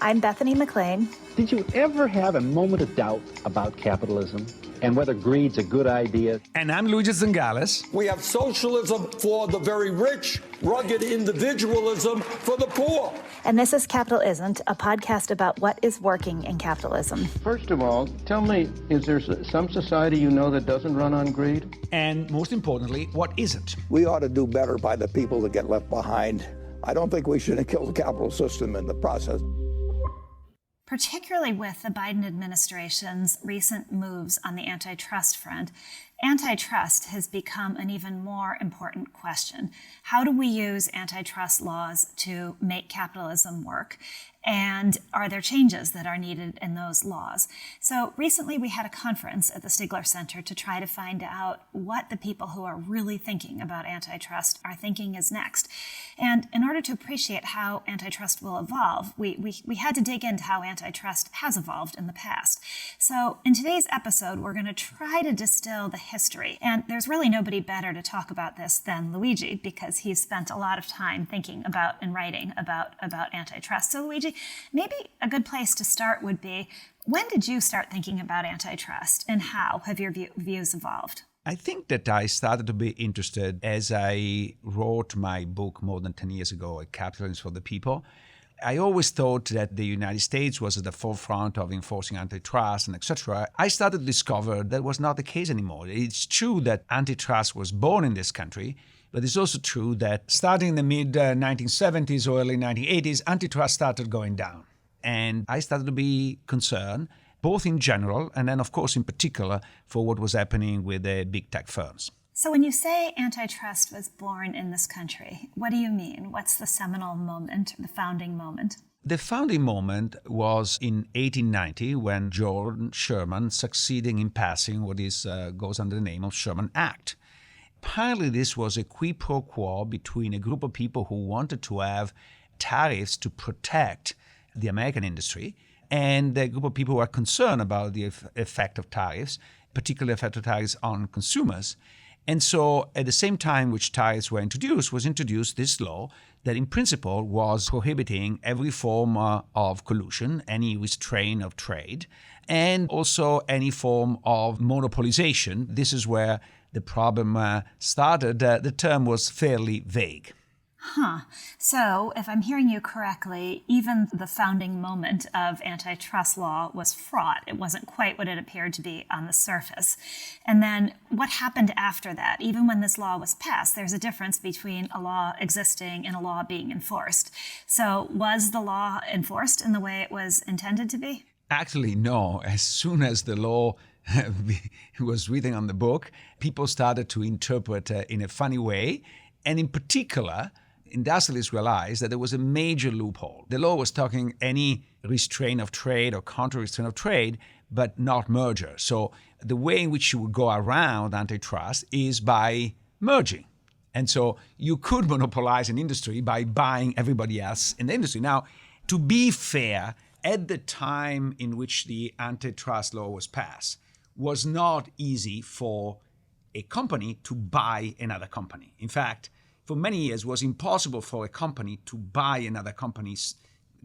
I'm Bethany McLean. Did you ever have a moment of doubt about capitalism and whether greed's a good idea? And I'm Luigi Zingales. We have socialism for the very rich, rugged individualism for the poor. And this is Capital Isn't, a podcast about what is working in capitalism. First of all, tell me, is there some society you know that doesn't run on greed? And most importantly, what isn't? We ought to do better by the people that get left behind. I don't think we should kill the capital system in the process. Particularly with the Biden administration's recent moves on the antitrust front, antitrust has become an even more important question. How do we use antitrust laws to make capitalism work? And are there changes that are needed in those laws? So recently we had a conference at the Stigler Center to try to find out what the people who are really thinking about antitrust are thinking is next. And in order to appreciate how antitrust will evolve, we had to dig into how antitrust has evolved in the past. So in today's episode, we're going to try to distill the history. And there's really nobody better to talk about this than Luigi, because he's spent a lot of time thinking about and writing about antitrust. So Luigi, maybe a good place to start would be, when did you start thinking about antitrust and how have your views evolved? I think that I started to be interested as I wrote my book more than 10 years ago, Capitalism for the People. I always thought that the United States was at the forefront of enforcing antitrust and etc. I started to discover that was not the case anymore. It's true that antitrust was born in this country, but it's also true that starting in the mid-1970s or early 1980s, antitrust started going down. And I started to be concerned, both in general and then, of course, in particular, for what was happening with the big tech firms. So when you say antitrust was born in this country, what do you mean? What's the seminal moment, the founding moment? The founding moment was in 1890 when George Sherman succeeded in passing what goes under the name of Sherman Act. Apparently, this was a quid pro quo between a group of people who wanted to have tariffs to protect the American industry and a group of people who are concerned about the effect of tariffs, particularly the effect of tariffs on consumers. And so at the same time which tariffs were introduced, was introduced this law that in principle was prohibiting every form of collusion, any restraint of trade, and also any form of monopolization. This is where the problem started. The term was fairly vague. So, if I'm hearing you correctly, even the founding moment of antitrust law was fraught. It wasn't quite what it appeared to be on the surface. And then what happened after that? Even when this law was passed, there's a difference between a law existing and a law being enforced. So, was the law enforced in the way it was intended to be? Actually, no. As soon as the law was written on the book, people started to interpret in a funny way. And in particular, industrialists realized that there was a major loophole. The law was talking any restraint of trade or counter-restraint of trade, but not merger. So the way in which you would go around antitrust is by merging. And so you could monopolize an industry by buying everybody else in the industry. Now, to be fair, at the time in which the antitrust law was passed, was not easy for a company to buy another company. In fact, for many years, it was impossible for a company to buy another company's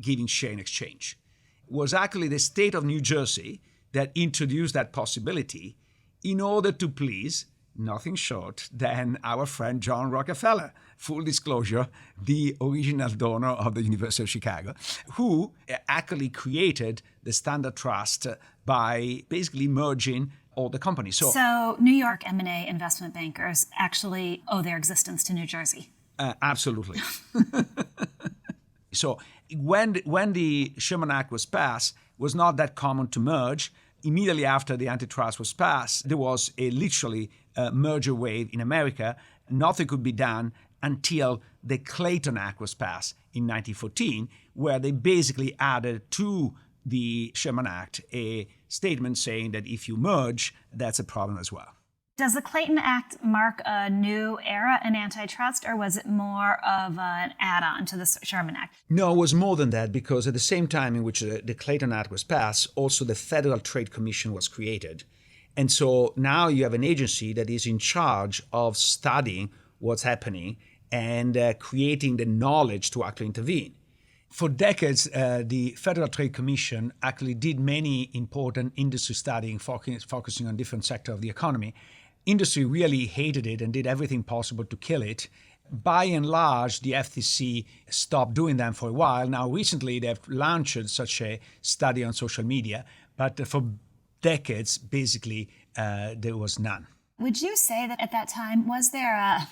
giving share in exchange. It was actually the state of New Jersey that introduced that possibility in order to please nothing short than our friend John Rockefeller, full disclosure, the original donor of the University of Chicago, who actually created the Standard Trust by basically merging all the companies. So New York M&A investment bankers actually owe their existence to New Jersey. Absolutely. So when the Sherman Act was passed, it was not that common to merge. Immediately after the antitrust was passed, there was literally a merger wave in America. Nothing could be done until the Clayton Act was passed in 1914, where they basically added to the Sherman Act a statement saying that if you merge, that's a problem as well. Does the Clayton Act mark a new era in antitrust, or was it more of an add-on to the Sherman Act? No, it was more than that, because at the same time in which the Clayton Act was passed, also the Federal Trade Commission was created. And so now you have an agency that is in charge of studying what's happening and creating the knowledge to actually intervene. For decades, the Federal Trade Commission actually did many important industry studying, focusing on different sectors of the economy. Industry really hated it and did everything possible to kill it. By and large, the FTC stopped doing them for a while. Now, recently, they've launched such a study on social media, but for decades, basically, there was none. Would you say that at that time, was there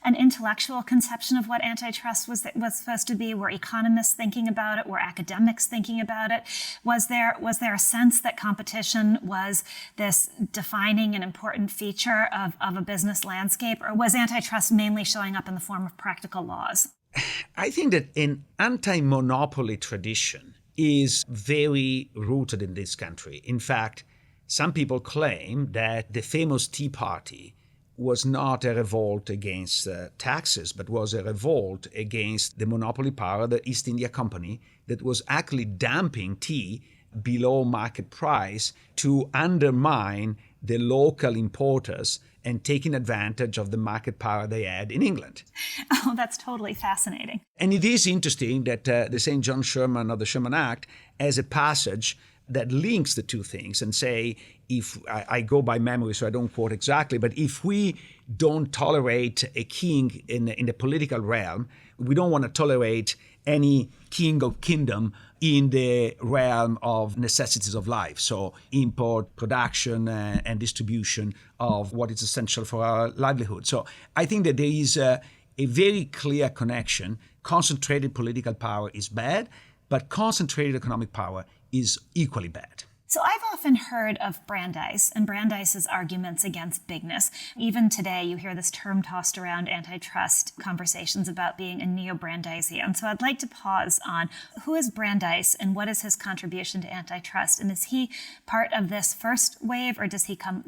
an intellectual conception of what antitrust was supposed to be? Were economists thinking about it? Were academics thinking about it? Was there a sense that competition was this defining and important feature of a business landscape? Or was antitrust mainly showing up in the form of practical laws? I think that an anti-monopoly tradition is very rooted in this country. In fact, some people claim that the famous Tea Party was not a revolt against taxes, but was a revolt against the monopoly power of the East India Company that was actually dumping tea below market price to undermine the local importers and taking advantage of the market power they had in England. Oh, that's totally fascinating. And it is interesting that the St. John Sherman of the Sherman Act has a passage that links the two things and say, if I go by memory, so I don't quote exactly, but if we don't tolerate a king in the political realm, we don't want to tolerate any king or kingdom in the realm of necessities of life. So import, production, and distribution of what is essential for our livelihood. So I think that there is a very clear connection. Concentrated political power is bad, but concentrated economic power is equally bad. So I've often heard of Brandeis and Brandeis's arguments against bigness. Even today, you hear this term tossed around antitrust conversations about being a neo-Brandeisian. So I'd like to pause on who is Brandeis and what is his contribution to antitrust? And is he part of this first wave or does he come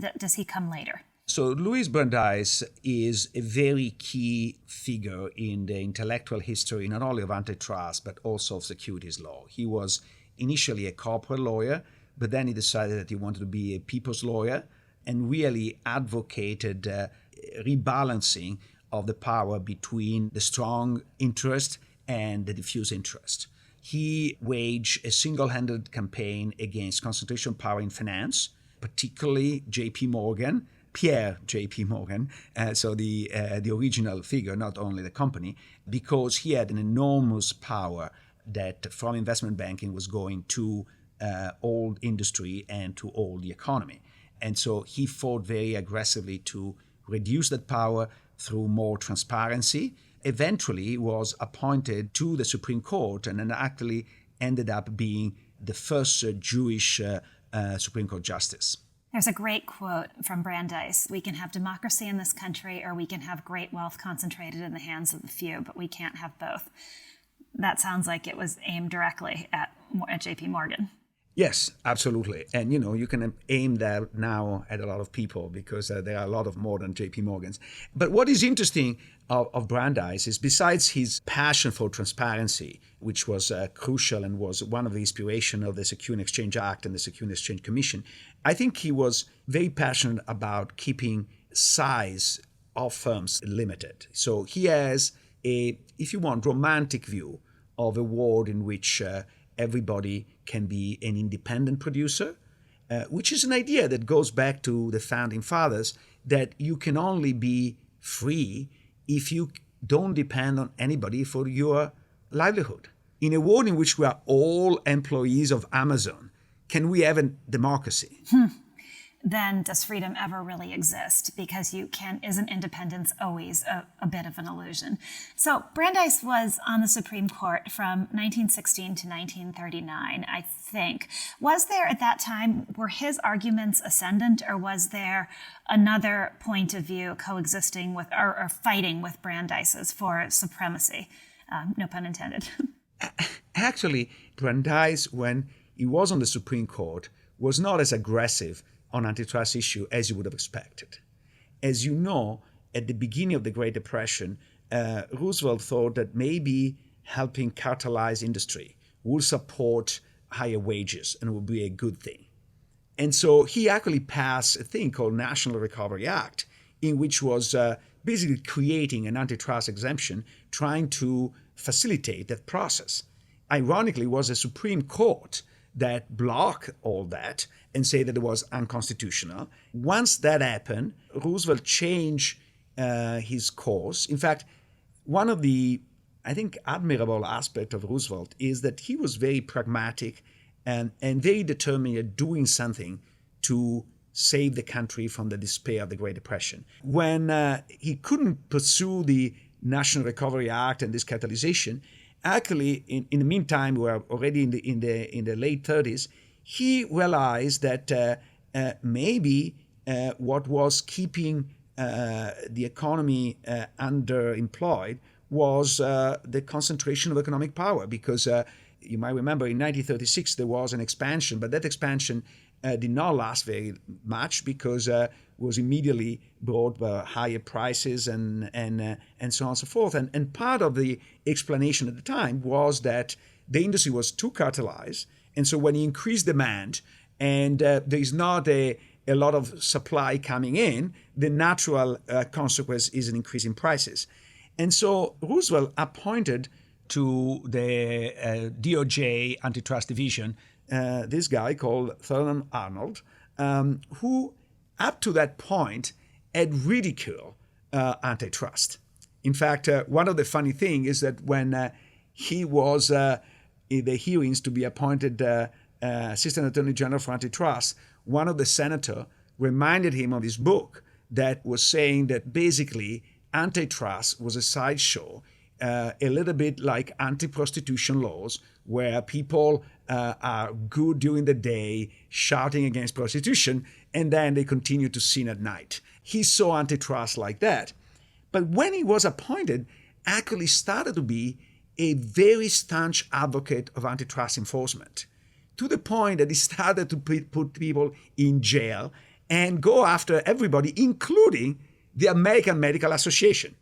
later? So Louis Brandeis is a very key figure in the intellectual history, not only of antitrust, but also of securities law. He was initially a corporate lawyer, but then he decided that he wanted to be a people's lawyer and really advocated rebalancing of the power between the strong interest and the diffuse interest. He waged a single-handed campaign against concentration power in finance, particularly J.P. Morgan, Pierre J.P. Morgan, so the original figure, not only the company, because he had an enormous power that from investment banking was going to old industry and to all the economy. And so he fought very aggressively to reduce that power through more transparency. Eventually was appointed to the Supreme Court and then actually ended up being the first Jewish Supreme Court justice. There's a great quote from Brandeis. We can have democracy in this country or we can have great wealth concentrated in the hands of the few, but we can't have both. That sounds like it was aimed directly at J.P. Morgan. Yes, absolutely. And, you can aim that now at a lot of people because there are a lot of more than J.P. Morgans. But what is interesting of Brandeis is besides his passion for transparency, which was crucial and was one of the inspiration of the Securities and Exchange Act and the Securities and Exchange Commission, I think he was very passionate about keeping size of firms limited. So he has a, if you want, romantic view of a world in which everybody can be an independent producer, which is an idea that goes back to the founding fathers, that you can only be free if you don't depend on anybody for your livelihood. In a world in which we are all employees of Amazon, can we have a democracy? Then does freedom ever really exist? Because isn't independence always a bit of an illusion? So Brandeis was on the Supreme Court from 1916 to 1939, I think. Was there at that time, were his arguments ascendant or was there another point of view coexisting with or fighting with Brandeis's for supremacy? No pun intended. Actually, Brandeis, when he was on the Supreme Court, was not as aggressive on antitrust issue as you would have expected. As you know, at the beginning of the Great Depression, Roosevelt thought that maybe helping cartelize industry will support higher wages and will be a good thing. And so he actually passed a thing called National Recovery Act, in which was basically creating an antitrust exemption, trying to facilitate that process. ironically, was a Supreme Court that blocked all that and say that it was unconstitutional. Once that happened, Roosevelt changed his course. In fact, one of the, I think, admirable aspect of Roosevelt is that he was very pragmatic and very determined at doing something to save the country from the despair of the Great Depression. When he couldn't pursue the National Recovery Act and this catalyzation, actually, in the meantime, we were already in the late 30s, he realized that maybe what was keeping the economy underemployed was the concentration of economic power, because you might remember in 1936 there was an expansion, but that expansion did not last very much because it was immediately brought by higher prices and so on and so forth. And part of the explanation at the time was that the industry was too cartelized, and so when you increase demand and there is not a lot of supply coming in, the natural consequence is an increase in prices. And so Roosevelt appointed to the DOJ Antitrust Division this guy called Thurman Arnold, who up to that point had ridiculed antitrust. In fact, one of the funny things is that when he was in the hearings to be appointed Assistant Attorney General for Antitrust, one of the senators reminded him of his book that was saying that basically antitrust was a sideshow, a little bit like anti-prostitution laws, where people are good during the day shouting against prostitution, and then they continue to sin at night. He saw antitrust like that. But when he was appointed, actually started to be a very staunch advocate of antitrust enforcement, to the point that he started to put people in jail and go after everybody, including the American Medical Association.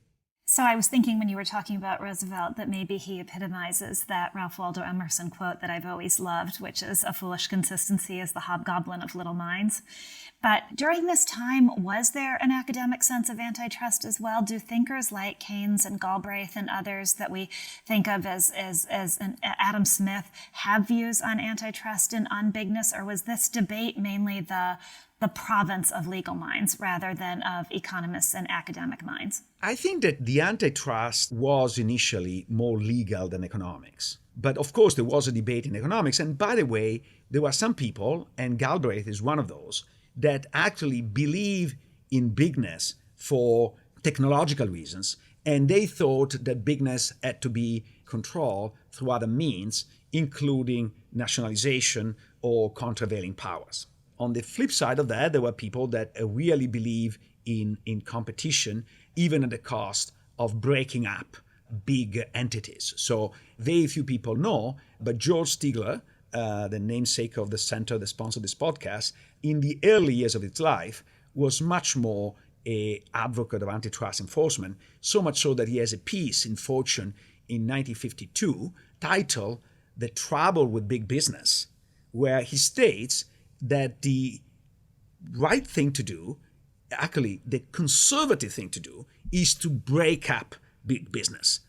So I was thinking when you were talking about Roosevelt that maybe he epitomizes that Ralph Waldo Emerson quote that I've always loved, which is, "A foolish consistency is the hobgoblin of little minds." But during this time, was there an academic sense of antitrust as well? Do thinkers like Keynes and Galbraith and others that we think of as Adam Smith have views on antitrust and on bigness, or was this debate mainly the province of legal minds rather than of economists and academic minds? I think that the antitrust was initially more legal than economics. But of course, there was a debate in economics. And by the way, there were some people, and Galbraith is one of those, that actually believe in bigness for technological reasons. And they thought that bigness had to be controlled through other means, including nationalization or countervailing powers. On the flip side of that, there were people that really believe in competition, even at the cost of breaking up big entities. So very few people know, but George Stigler, the namesake of the center that sponsored this podcast, in the early years of its life, was much more an advocate of antitrust enforcement, so much so that he has a piece in Fortune in 1952 titled "The Trouble with Big Business," where he states that the right thing to do, actually the conservative thing to do, is to break up big business.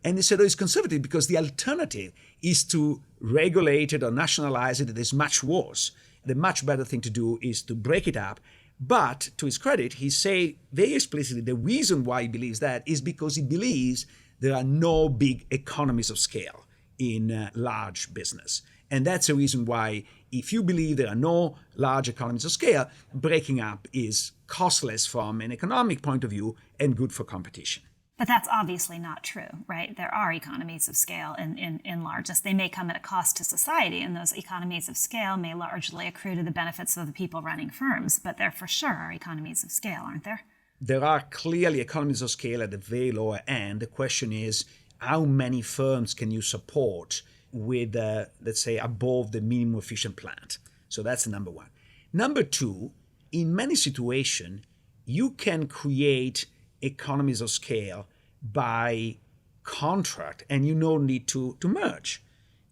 And he said it's conservative because the alternative is to regulate it or nationalize it. It is much worse. The much better thing to do is to break it up. But to his credit, he said very explicitly the reason why he believes that is because he believes there are no big economies of scale in large business. And that's the reason why, if you believe there are no large economies of scale, breaking up is costless from an economic point of view and good for competition. But that's obviously not true, right? There are economies of scale in largeness. They may come at a cost to society, and those economies of scale may largely accrue to the benefits of the people running firms, but there for sure are economies of scale, aren't there? There are clearly economies of scale at the very lower end. The question is, how many firms can you support with, let's say, above the minimum efficient plant? So that's number one. Number two, in many situations, you can create economies of scale by contract, and you don't need to merge.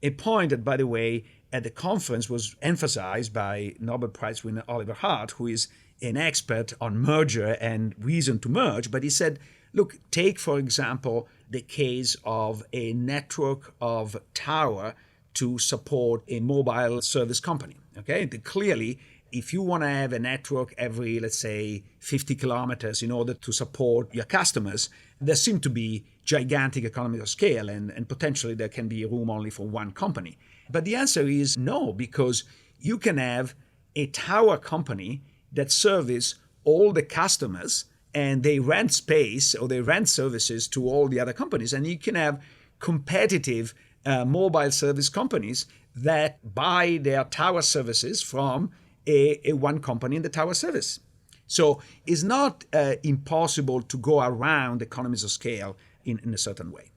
A point that, by the way, at the conference was emphasized by Nobel Prize winner Oliver Hart, who is an expert on merger and reason to merge, but he said, Look, take, for example, the case of a network of tower to support a mobile service company. Okay, clearly, if you want to have a network every, let's say, 50 kilometers in order to support your customers, there seem to be gigantic economies of scale, and potentially there can be room only for one company. But the answer is no, because you can have a tower company that service all the customers, and they rent space or they rent services to all the other companies. And you can have competitive mobile service companies that buy their tower services from a one company in the tower service. So it's not impossible to go around economies of scale in a certain way.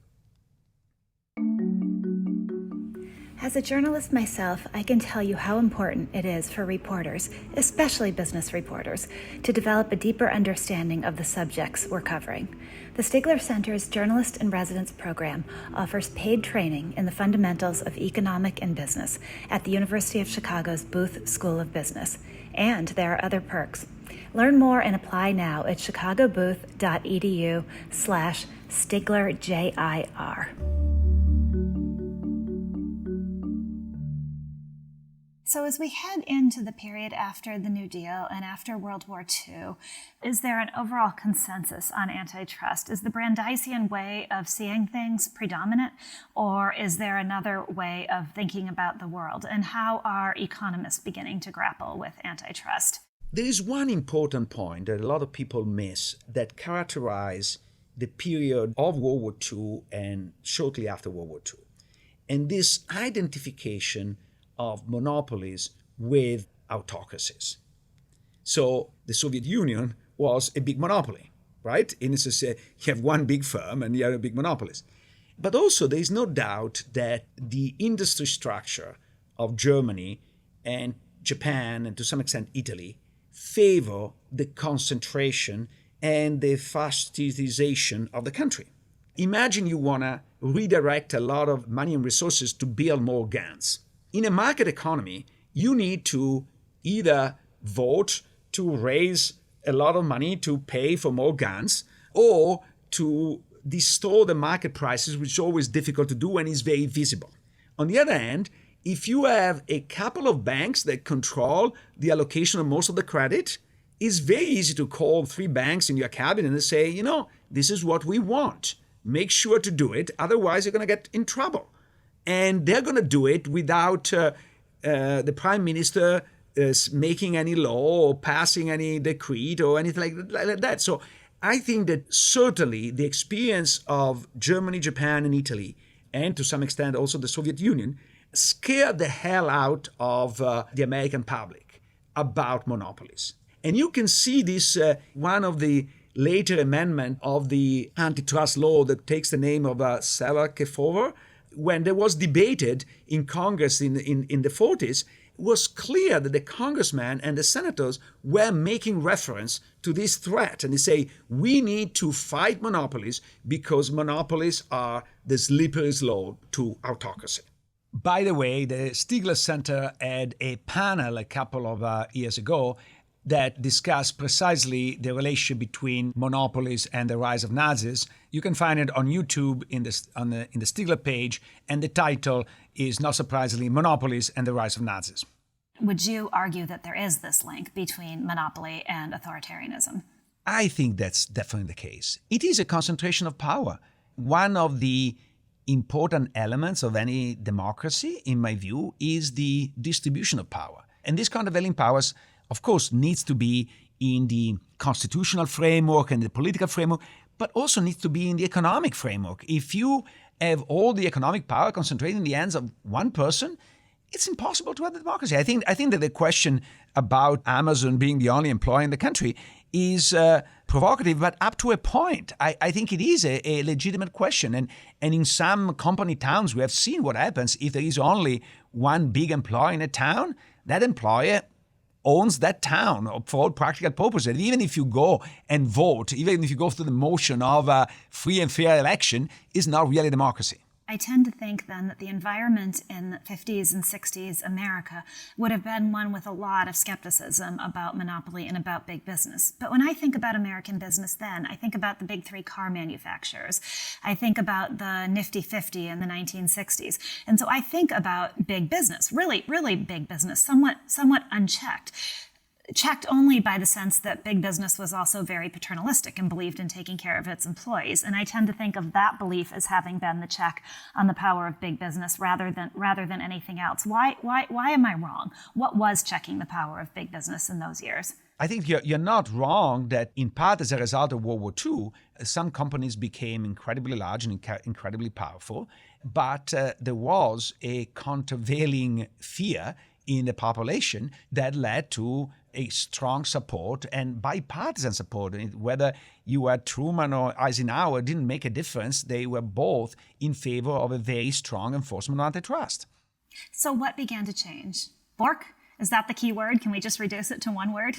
As a journalist myself, I can tell you how important it is for reporters, especially business reporters, to develop a deeper understanding of the subjects we're covering. The Stigler Center's Journalist in Residence program offers paid training in the fundamentals of economic and business at the University of Chicago's Booth School of Business. And there are other perks. Learn more and apply now at chicagobooth.edu/StiglerJIR. So as we head into the period after the New Deal and after World War II, is there an overall consensus on antitrust? Is the Brandeisian way of seeing things predominant, or is there another way of thinking about the world? And how are economists beginning to grapple with antitrust? There is one important point that a lot of people miss that characterize the period of World War II and shortly after World War II. And this identification of monopolies with autocracies. So the Soviet Union was a big monopoly, right? In a sense, you have one big firm and the other big monopolies. But also there is no doubt that the industry structure of Germany and Japan, and to some extent Italy, favor the concentration and the fastidization of the country. Imagine you want to redirect a lot of money and resources to build more guns. In a market economy, you need to either vote to raise a lot of money to pay for more guns, or to distort the market prices, which is always difficult to do and is very visible. On the other hand, if you have a couple of banks that control the allocation of most of the credit, it's very easy to call 3 banks in your cabinet and say, this is what we want. Make sure to do it, otherwise you're going to get in trouble. And they're going to do it without the prime minister making any law or passing any decree or anything like that. So I think that certainly the experience of Germany, Japan, and Italy, and to some extent also the Soviet Union, scared the hell out of the American public about monopolies. And you can see this, one of the later amendment of the antitrust law that takes the name of Selig-Kefauver, when there was debated in Congress in the 40s, it was clear that the congressmen and the senators were making reference to this threat. And they say, we need to fight monopolies because monopolies are the slippery slope to autocracy. By the way, the Stigler Center had a panel a couple of years ago that discussed precisely the relationship between monopolies and the rise of Nazis. You can find it on YouTube in the Stigler page, and the title is, not surprisingly, Monopolies and the Rise of Nazis. Would you argue that there is this link between monopoly and authoritarianism? I think that's definitely the case. It is a concentration of power. One of the important elements of any democracy, in my view, is the distribution of power. And this countervailing powers, of course, needs to be in the constitutional framework and the political framework, but also needs to be in the economic framework. If you have all the economic power concentrated in the hands of one person, it's impossible to have a democracy. I think that the question about Amazon being the only employer in the country is provocative, but up to a point. I think it is a legitimate question. And in some company towns, we have seen what happens if there is only one big employer in a town. That employer owns that town for all practical purposes. And even if you go and vote, even if you go through the motion of a free and fair election, it's not really democracy. I tend to think then that the environment in the 50s and 60s America would have been one with a lot of skepticism about monopoly and about big business. But when I think about American business then, I think about the big three car manufacturers. I think about the Nifty 50 in the 1960s. And so I think about big business, really, really big business, somewhat unchecked. Checked only by the sense that big business was also very paternalistic and believed in taking care of its employees. And I tend to think of that belief as having been the check on the power of big business rather than anything else. Why am I wrong? What was checking the power of big business in those years? I think you're not wrong that in part as a result of World War II, some companies became incredibly large and incredibly powerful, but there was a countervailing fear in the population that led to a strong support and bipartisan support. Whether you were Truman or Eisenhower didn't make a difference. They were both in favor of a very strong enforcement of antitrust. So what began to change? Bork? Is that the key word? Can we just reduce it to one word?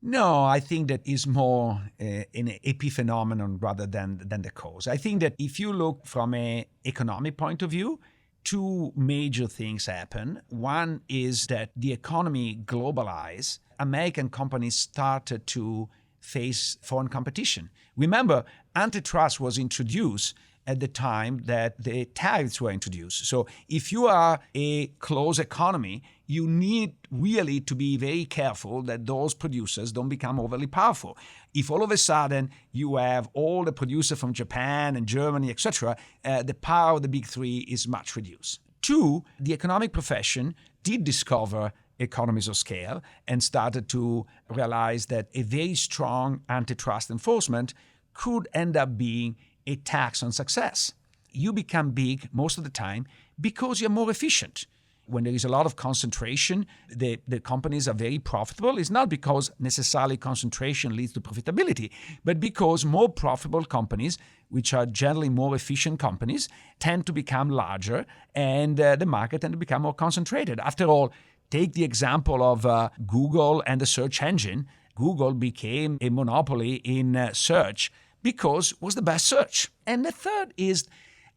No, I think that is more an epiphenomenon rather than the cause. I think that if you look from an economic point of view, two major things happen. One is that the economy globalized. American companies started to face foreign competition. Remember, antitrust was introduced at the time that the tariffs were introduced. So if you are a closed economy, you need really to be very careful that those producers don't become overly powerful. If all of a sudden you have all the producers from Japan and Germany, etc., the power of the big three is much reduced. Two, the economic profession did discover economies of scale and started to realize that a very strong antitrust enforcement could end up being a tax on success. You become big most of the time because you're more efficient. When there is a lot of concentration, the companies are very profitable. It's not because necessarily concentration leads to profitability, but because more profitable companies, which are generally more efficient companies, tend to become larger and the market tend to become more concentrated. After all, take the example of Google and the search engine. Google became a monopoly in search because it was the best search. And the third is,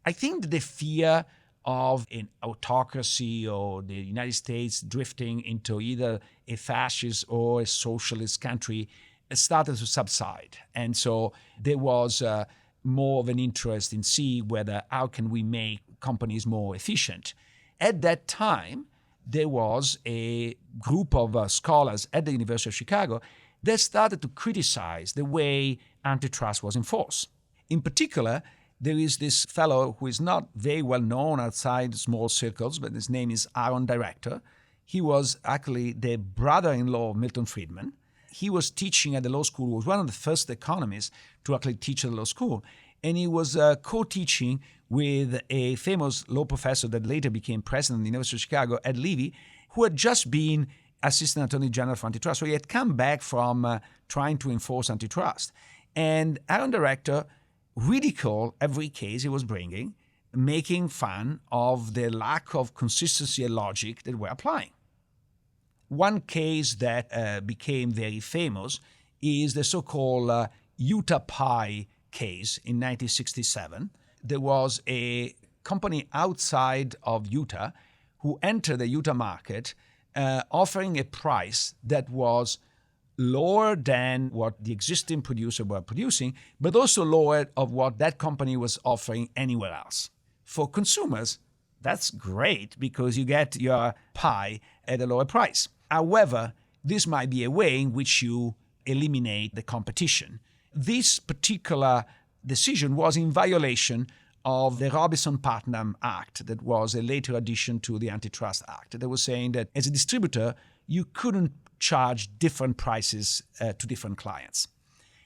I think the fear of an autocracy or the United States drifting into either a fascist or a socialist country started to subside. And so there was more of an interest in see whether how can we make companies more efficient. At that time, there was a group of scholars at the University of Chicago that started to criticize the way antitrust was enforced. In particular, there is this fellow who is not very well known outside small circles, but his name is Aaron Director. He was actually the brother-in-law of Milton Friedman. He was teaching at the law school, was one of the first economists to actually teach at the law school. And he was co-teaching with a famous law professor that later became president of the University of Chicago, Ed Levy, who had just been Assistant Attorney General for Antitrust. So he had come back from trying to enforce antitrust. And Aaron Director ridiculed every case he was bringing, making fun of the lack of consistency and logic that we're applying. One case that became very famous is the so-called Utah Pie case in 1967. There was a company outside of Utah who entered the Utah market offering a price that was lower than what the existing producer were producing, but also lower of what that company was offering anywhere else. For consumers, that's great because you get your pie at a lower price. However, this might be a way in which you eliminate the competition. This particular decision was in violation of the Robinson-Putnam Act that was a later addition to the Antitrust Act. That was saying that as a distributor, you couldn't charge different prices to different clients.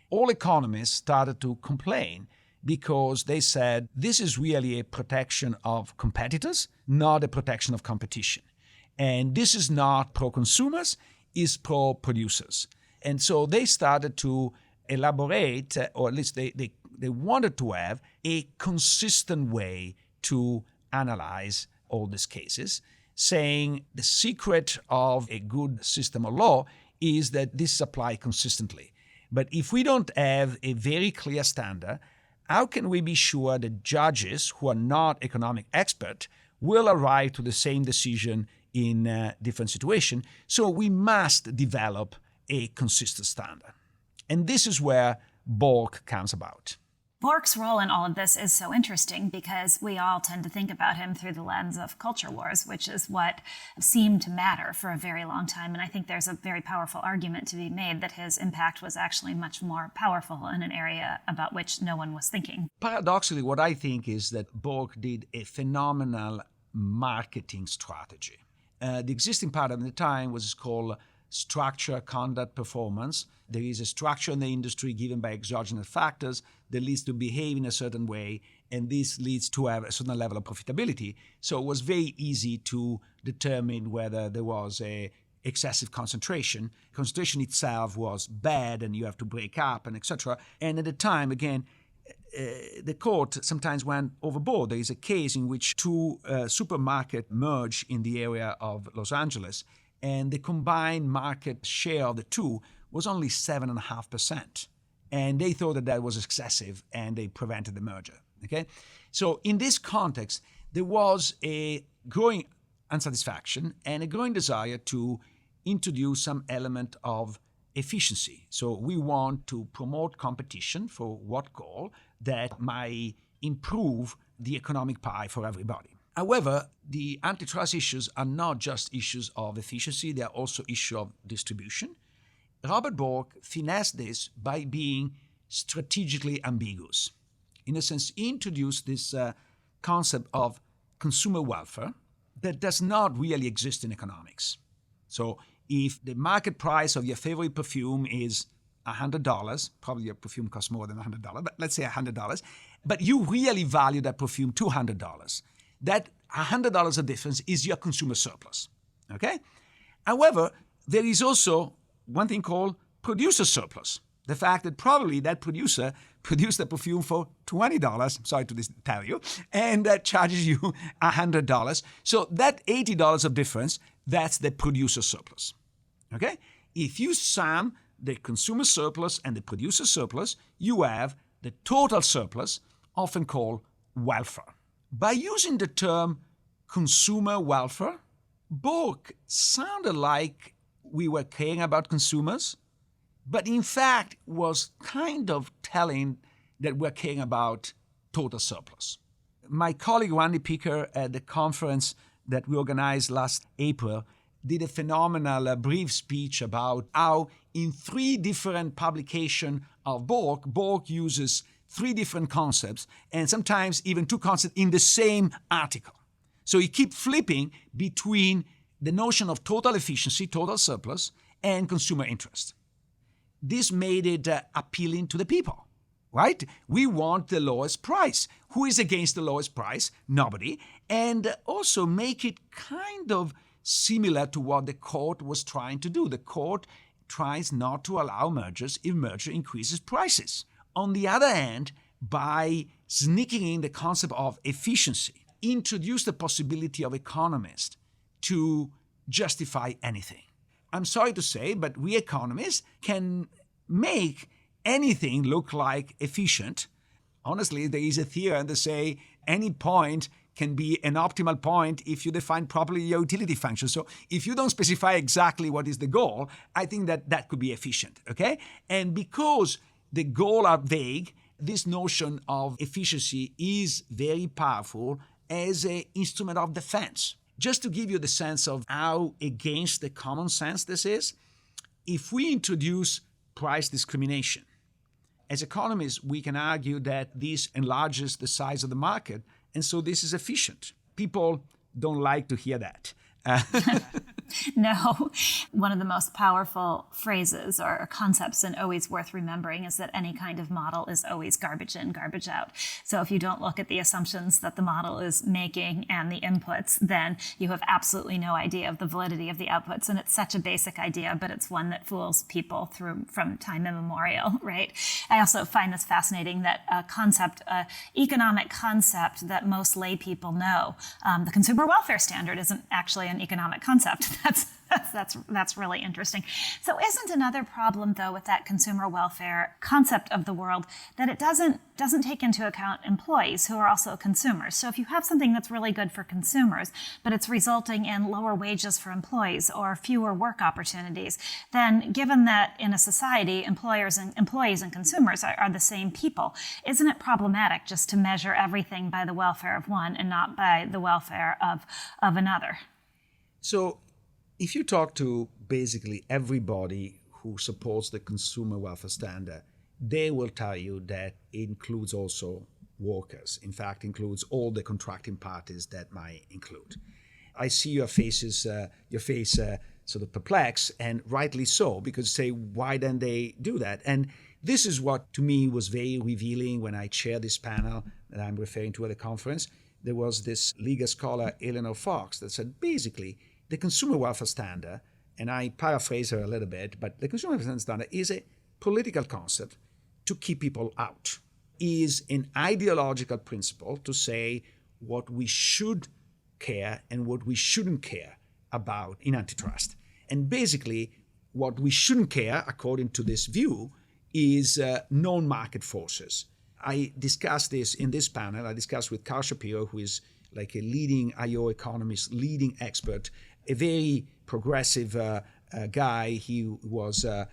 All economists started to complain because they said this is really a protection of competitors, not a protection of competition. And this is not pro-consumers, it's pro-producers. And so they started to elaborate, or at least they wanted to have a consistent way to analyze all these cases, saying the secret of a good system of law is that this is applied consistently. But if we don't have a very clear standard, how can we be sure that judges who are not economic experts will arrive to the same decision in different situations? So we must develop a consistent standard. And this is where Bork comes about. Bork's role in all of this is so interesting because we all tend to think about him through the lens of culture wars, which is what seemed to matter for a very long time. And I think there's a very powerful argument to be made that his impact was actually much more powerful in an area about which no one was thinking. Paradoxically, what I think is that Bork did a phenomenal marketing strategy. The existing paradigm at the time was called structure, conduct, performance. There is a structure in the industry given by exogenous factors that leads to behave in a certain way, and this leads to have a certain level of profitability. So it was very easy to determine whether there was a excessive concentration. Concentration itself was bad, and you have to break up, and etc. And at the time, again, the court sometimes went overboard. There is a case in which two supermarkets merged in the area of Los Angeles, and the combined market share of the two was only 7.5%. And they thought that that was excessive, and they prevented the merger. Okay? So in this context, there was a growing unsatisfaction and a growing desire to introduce some element of efficiency. So we want to promote competition for what goal? That might improve the economic pie for everybody. However, the antitrust issues are not just issues of efficiency, they are also issues of distribution. Robert Bork finessed this by being strategically ambiguous. In a sense, he introduced this concept of consumer welfare that does not really exist in economics. So if the market price of your favorite perfume is $100, probably your perfume costs more than $100, but let's say $100, but you really value that perfume $200, that $100 of difference is your consumer surplus, okay? However, there is also one thing called producer surplus. The fact that probably that producer produced the perfume for $20, I'm sorry to tell you, and that charges you $100. So that $80 of difference, that's the producer surplus, okay? If you sum the consumer surplus and the producer surplus, you have the total surplus, often called welfare. By using the term consumer welfare, Bork sounded like we were caring about consumers, but in fact was kind of telling that we're caring about total surplus. My colleague Randy Picker at the conference that we organized last April did a phenomenal brief speech about how in 3 different publications of Bork uses 3 different concepts, and sometimes even 2 concepts in the same article. So you keep flipping between the notion of total efficiency, total surplus, and consumer interest. This made it appealing to the people, right? We want the lowest price. Who is against the lowest price? Nobody. And also make it kind of similar to what the court was trying to do. The court tries not to allow mergers if merger increases prices. On the other hand, by sneaking in the concept of efficiency, introduce the possibility of economists to justify anything. I'm sorry to say, but we economists can make anything look like efficient. Honestly, there is a theorem that says any point can be an optimal point if you define properly your utility function. So if you don't specify exactly what is the goal, I think that could be efficient, okay? And because the goals are vague, this notion of efficiency is very powerful as an instrument of defense. Just to give you the sense of how against the common sense this is, if we introduce price discrimination, as economists, we can argue that this enlarges the size of the market, and so this is efficient. People don't like to hear that. No. One of the most powerful phrases or concepts and always worth remembering is that any kind of model is always garbage in, garbage out. So if you don't look at the assumptions that the model is making and the inputs, then you have absolutely no idea of the validity of the outputs. And it's such a basic idea, but it's one that fools people from time immemorial, right? I also find this fascinating that economic concept that most lay people know, the consumer welfare standard isn't actually an economic concept. That's really interesting. So isn't another problem, though, with that consumer welfare concept of the world that it doesn't take into account employees who are also consumers? So if you have something that's really good for consumers, but it's resulting in lower wages for employees or fewer work opportunities, then given that in a society, employees and consumers are the same people, isn't it problematic just to measure everything by the welfare of one and not by the welfare of another? So if you talk to basically everybody who supports the consumer welfare standard, they will tell you that it includes also workers. In fact, includes all the contracting parties that might include. I see your face sort of perplexed, and rightly so, because say, why don't they do that? And this is what to me was very revealing when I chaired this panel that I'm referring to at the conference. There was this legal scholar, Eleanor Fox, that said basically, the consumer welfare standard, and I paraphrase her a little bit, but the consumer welfare standard is a political concept to keep people out, is an ideological principle to say what we should care and what we shouldn't care about in antitrust. And basically, what we shouldn't care, according to this view, is known market forces. I discussed this in this panel. I discussed with Carl Shapiro, who is like a leading IO economist, leading expert, a very progressive guy. He was at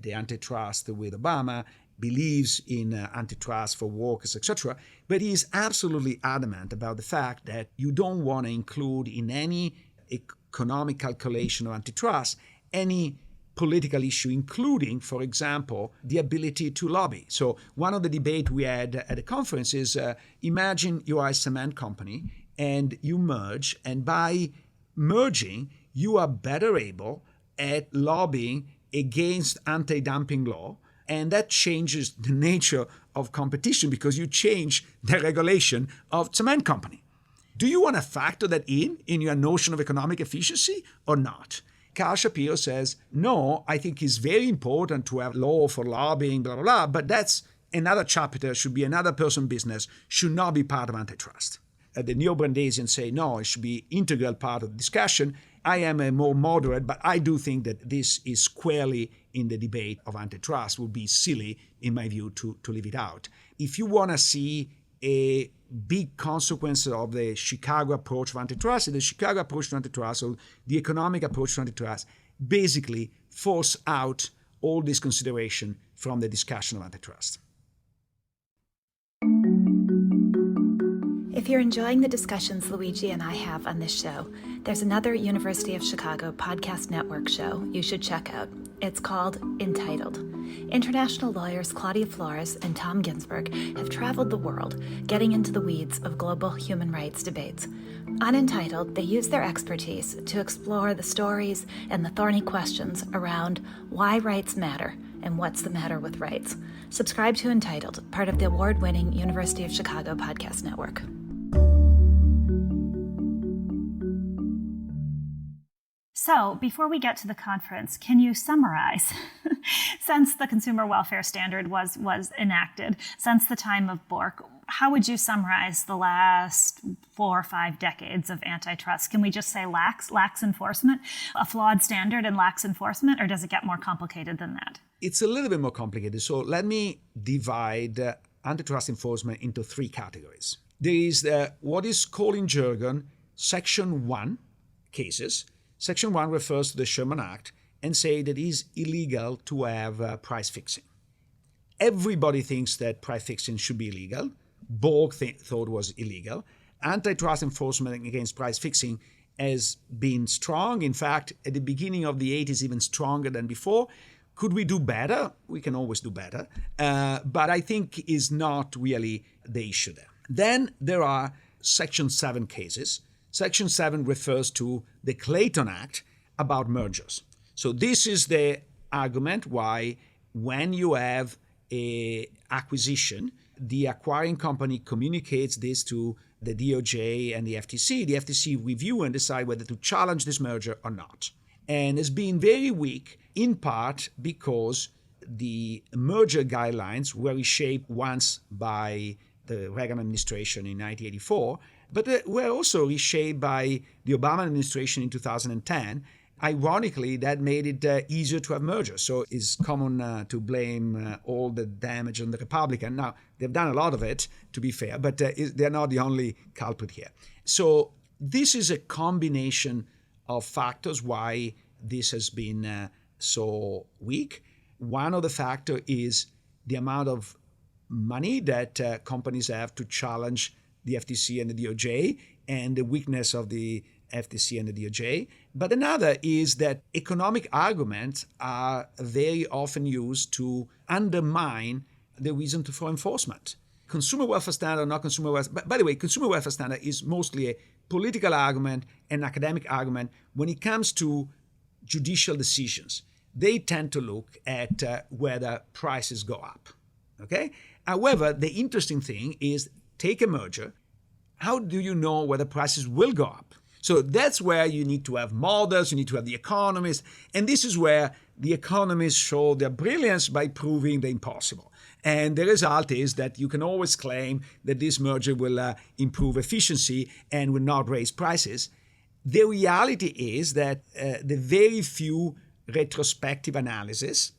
the Antitrust with Obama, believes in antitrust for workers, etc. But he is absolutely adamant about the fact that you don't want to include in any economic calculation of antitrust any political issue, including, for example, the ability to lobby. So one of the debates we had at the conference is, imagine you are a cement company and you merge, and by merging, you are better able at lobbying against anti-dumping law, and that changes the nature of competition because you change the regulation of cement company. Do you want to factor that in your notion of economic efficiency or not? Carl Shapiro says, no, I think it's very important to have law for lobbying, blah, blah, blah, but that's another chapter, should be another person's business, should not be part of antitrust. The neo-Brandeisians say, no, it should be integral part of the discussion. I am a more moderate, but I do think that this is squarely in the debate of antitrust. It would be silly, in my view, to leave it out. If you want to see a big consequence of the Chicago approach of antitrust, the Chicago approach to antitrust, or the economic approach to antitrust, basically force out all this consideration from the discussion of antitrust. If you're enjoying the discussions Luigi and I have on this show, there's another University of Chicago podcast network show you should check out. It's called Entitled. International lawyers Claudia Flores and Tom Ginsberg have traveled the world, getting into the weeds of global human rights debates. On Entitled, they use their expertise to explore the stories and the thorny questions around why rights matter and what's the matter with rights. Subscribe to Entitled, part of the award-winning University of Chicago podcast network. So before we get to the conference, can you summarize, since the consumer welfare standard was enacted, since the time of Bork, how would you summarize the last 4 or 5 decades of antitrust? Can we just say lax enforcement, a flawed standard and lax enforcement, or does it get more complicated than that? It's a little bit more complicated. So let me divide antitrust enforcement into 3 categories. There is what is called in jargon Section 1 cases. Section 1 refers to the Sherman Act and say that it is illegal to have price fixing. Everybody thinks that price fixing should be illegal. Bork thought was illegal. Antitrust enforcement against price fixing has been strong. In fact, at the beginning of the 80s, even stronger than before. Could we do better? We can always do better. But I think is not really the issue there. Then there are Section 7 cases. Section 7 refers to the Clayton Act about mergers. So this is the argument why when you have an acquisition, the acquiring company communicates this to the DOJ and the FTC. The FTC review and decide whether to challenge this merger or not. And it's been very weak, in part because the merger guidelines were reshaped once by the Reagan administration in 1984, but were also reshaped by the Obama administration in 2010. ironically, that made it easier to have mergers. So it's common to blame all the damage on the Republican. Now, they've done a lot of it, to be fair, but they're not the only culprit here. So this is a combination of factors why this has been so weak. One of the factors is the amount of money that companies have to challenge the FTC and the DOJ, and the weakness of the FTC and the DOJ. But another is that economic arguments are very often used to undermine the reason for enforcement. Consumer welfare standard or not consumer welfare. By the way, consumer welfare standard is mostly a political argument and academic argument when it comes to judicial decisions. They tend to look at whether prices go up. Okay? However, the interesting thing is, take a merger. How do you know whether prices will go up? So that's where you need to have models, you need to have the economists, and this is where the economists show their brilliance by proving the impossible. And the result is that you can always claim that this merger will improve efficiency and will not raise prices. The reality is that the very few retrospective analysis,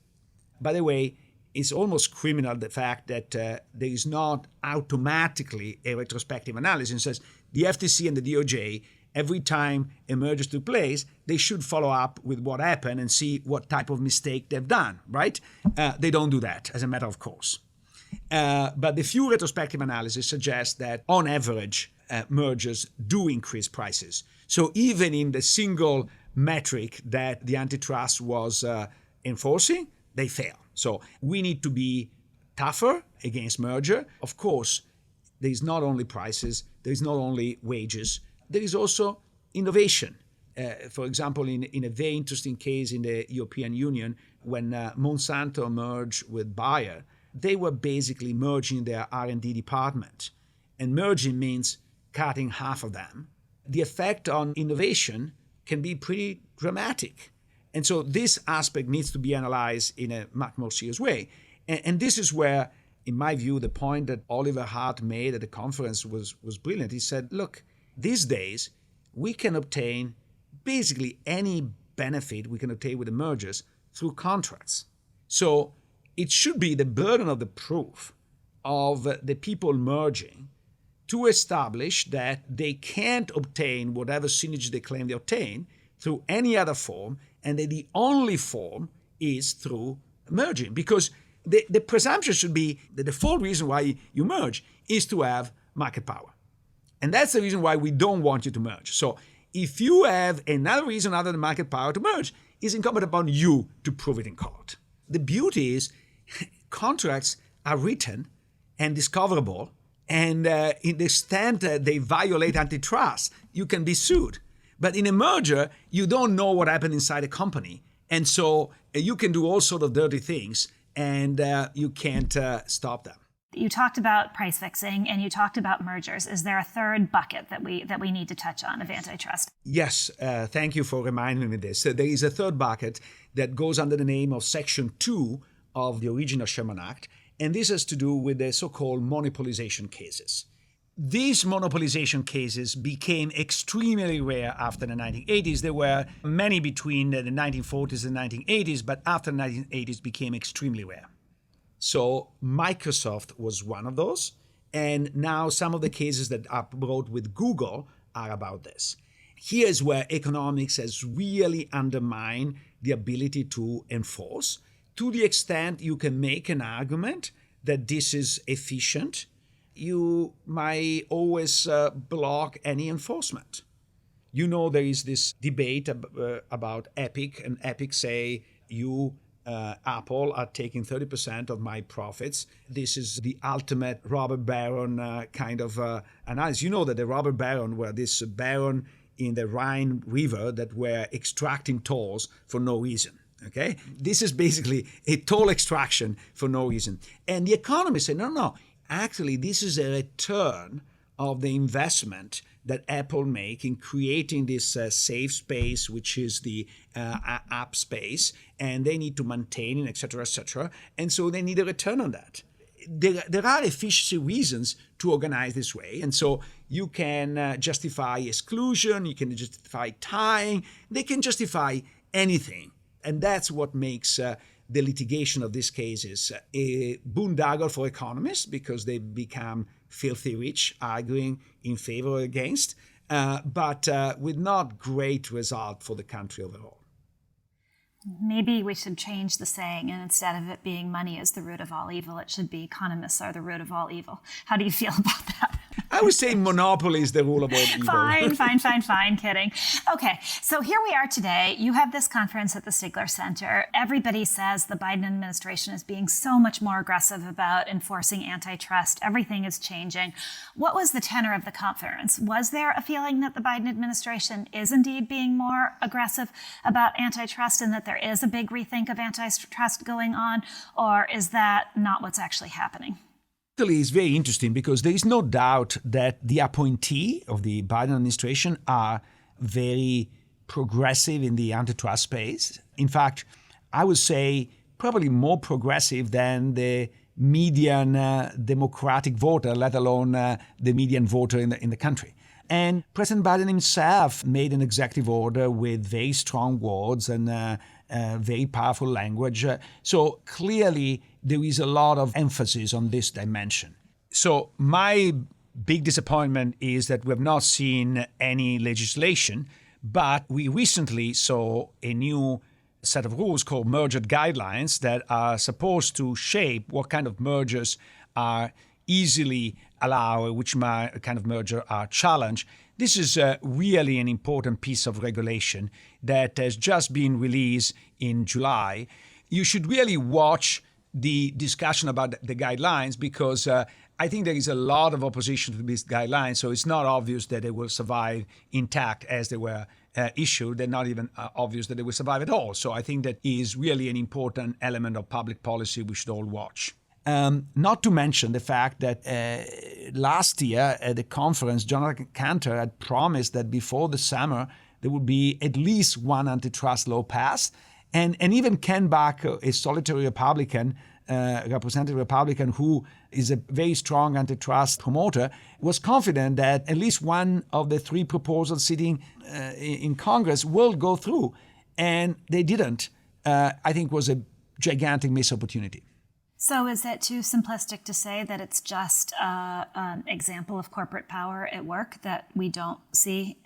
by the way, it's almost criminal, the fact that there is not automatically a retrospective analysis. It says the FTC and the DOJ, every time a merger took place, they should follow up with what happened and see what type of mistake they've done, right? They don't do that, as a matter of course. But the few retrospective analysis suggest that, on average, mergers do increase prices. So even in the single metric that the antitrust was enforcing, they fail. So we need to be tougher against merger. Of course, there is not only prices, there is not only wages, there is also innovation. For example, in a very interesting case in the European Union, when Monsanto merged with Bayer, they were basically merging their R&D department. And merging means cutting half of them. The effect on innovation can be pretty dramatic. And so this aspect needs to be analyzed in a much more serious way. And this is where, in my view, the point that Oliver Hart made at the conference was brilliant. He said, look, these days, we can obtain basically any benefit we can obtain with the mergers through contracts. So it should be the burden of the proof of the people merging to establish that they can't obtain whatever synergy they claim they obtain through any other form, and that the only form is through merging. Because the presumption should be that the full reason why you merge is to have market power. And that's the reason why we don't want you to merge. So if you have another reason other than market power to merge, it's incumbent upon you to prove it in court. The beauty is contracts are written and discoverable, and in the extent that they violate antitrust, you can be sued. But in a merger, you don't know what happened inside a company. And so you can do all sorts of dirty things, and you can't stop them. You talked about price fixing and you talked about mergers. Is there a third bucket that we need to touch on of antitrust? Yes, thank you for reminding me of this. There is a third bucket that goes under the name of Section 2 of the original Sherman Act, and this has to do with the so-called monopolization cases. These monopolization cases became extremely rare after the 1980s. There were many between the 1940s and 1980s, but after the 1980s became extremely rare. So Microsoft was one of those, and now some of the cases that are brought with Google are about this. Here's where economics has really undermined the ability to enforce, to the extent you can make an argument that this is efficient. You might always block any enforcement. You know, there is this debate about Epic, and Epic say, Apple, are taking 30% of my profits. This is the ultimate robber baron kind of analysis. You know that the robber baron were this baron in the Rhine River that were extracting tolls for no reason. Okay? This is basically a toll extraction for no reason. And the economists say, no. Actually, this is a return of the investment that Apple make in creating this safe space, which is the app space, and they need to maintain it, et cetera, et cetera. And so they need a return on that. there are efficiency reasons to organize this way. And so you can justify exclusion, you can justify tying, they can justify anything. And that's what makes the litigation of these cases a boondoggle for economists, because they become filthy rich arguing in favor or against, but with not great result for the country overall. Maybe we should change the saying, and instead of it being money is the root of all evil, it should be economists are the root of all evil. How do you feel about that? I would say monopoly is the rule of all evil. Fine, kidding. Okay, so here we are today. You have this conference at the Stigler Center. Everybody says the Biden administration is being so much more aggressive about enforcing antitrust. Everything is changing. What was the tenor of the conference? Was there a feeling that the Biden administration is indeed being more aggressive about antitrust and that there is a big rethink of antitrust going on, or is that not what's actually happening? Actually, it's very interesting because there is no doubt that the appointee of the Biden administration are very progressive in the antitrust space. In fact, I would say probably more progressive than the median Democratic voter, let alone the median voter in the country. And President Biden himself made an executive order with very strong words and very powerful language. So clearly, there is a lot of emphasis on this dimension. So my big disappointment is that we have not seen any legislation, but we recently saw a new set of rules called merger guidelines that are supposed to shape what kind of mergers are easily allowed, which kind of merger are challenged. This is really an important piece of regulation that has just been released in July. You should really watch the discussion about the guidelines because I think there is a lot of opposition to these guidelines, so it's not obvious that they will survive intact as they were issued. They're not even obvious that they will survive at all. So I think that is really an important element of public policy we should all watch. Not to mention the fact that last year at the conference, Jonathan Cantor had promised that before the summer there would be at least one antitrust law passed. And even Ken Buck, a solitary Republican, representative Republican who is a very strong antitrust promoter, was confident that at least one of the three proposals sitting in Congress will go through. And they didn't. I think was a gigantic missed opportunity. So is it too simplistic to say that it's just an example of corporate power at work, that we don't see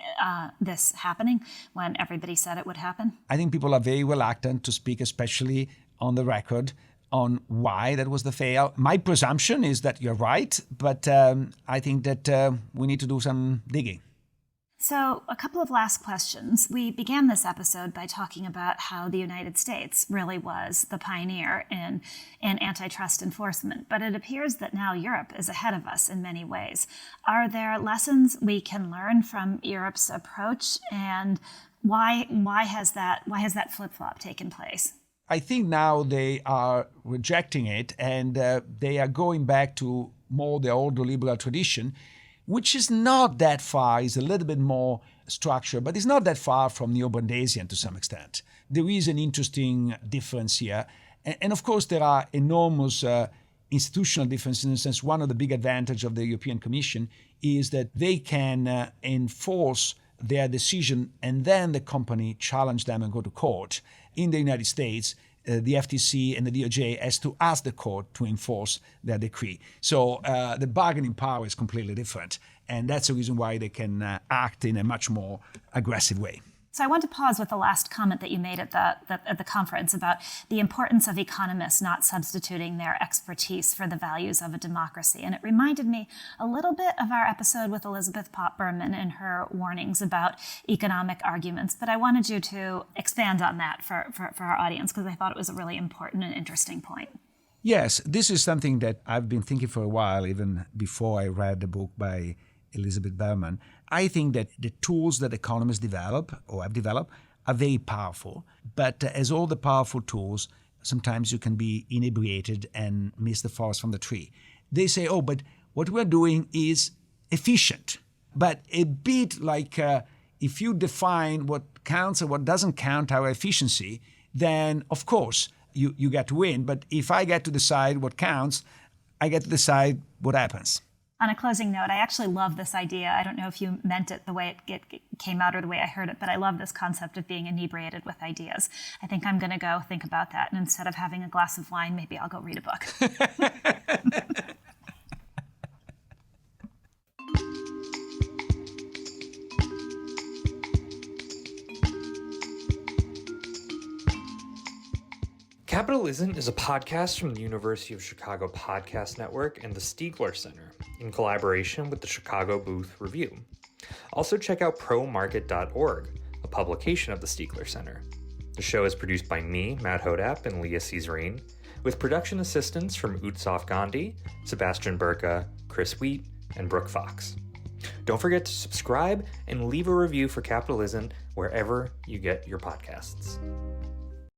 this happening when everybody said it would happen? I think people are very reluctant to speak, especially on the record, on why that was the fail. My presumption is that you're right, but I think that we need to do some digging. So a couple of last questions. We began this episode by talking about how the United States really was the pioneer in antitrust enforcement, but it appears that now Europe is ahead of us in many ways. Are there lessons we can learn from Europe's approach, and why has that flip-flop taken place? I think now they are rejecting it, and they are going back to more the old liberal tradition, which is not that far, is a little bit more structured, but it's not that far from neo-Brandeisian to some extent. There is an interesting difference here. And of course, there are enormous institutional differences. In a sense, one of the big advantages of the European Commission is that they can enforce their decision and then the company challenge them and go to court. In the United States, the FTC and the DOJ has to ask the court to enforce their decree. So the bargaining power is completely different. And that's the reason why they can act in a much more aggressive way. So I want to pause with the last comment that you made at the conference about the importance of economists not substituting their expertise for the values of a democracy. And it reminded me a little bit of our episode with Elizabeth Pott Berman and her warnings about economic arguments. But I wanted you to expand on that for our audience, because I thought it was a really important and interesting point. Yes, this is something that I've been thinking for a while, even before I read the book by Elizabeth Berman. I think that the tools that economists develop or have developed are very powerful, but as all the powerful tools, sometimes you can be inebriated and miss the forest from the tree. They say, oh, but what we're doing is efficient. But a bit like if you define what counts and what doesn't count our efficiency, then of course you get to win. But if I get to decide what counts, I get to decide what happens. On a closing note, I actually love this idea. I don't know if you meant it the way it came out or the way I heard it, but I love this concept of being inebriated with ideas. I think I'm going to go think about that. And instead of having a glass of wine, maybe I'll go read a book. Capitalism is a podcast from the University of Chicago Podcast Network and the Stigler Center in collaboration with the Chicago Booth Review. Also check out promarket.org, a publication of the Stigler Center. The show is produced by me, Matt Hodap, and Leah Caesarine, with production assistance from Utsof Gandhi, Sebastian Burka, Chris Wheat, and Brooke Fox. Don't forget to subscribe and leave a review for Capitalism wherever you get your podcasts.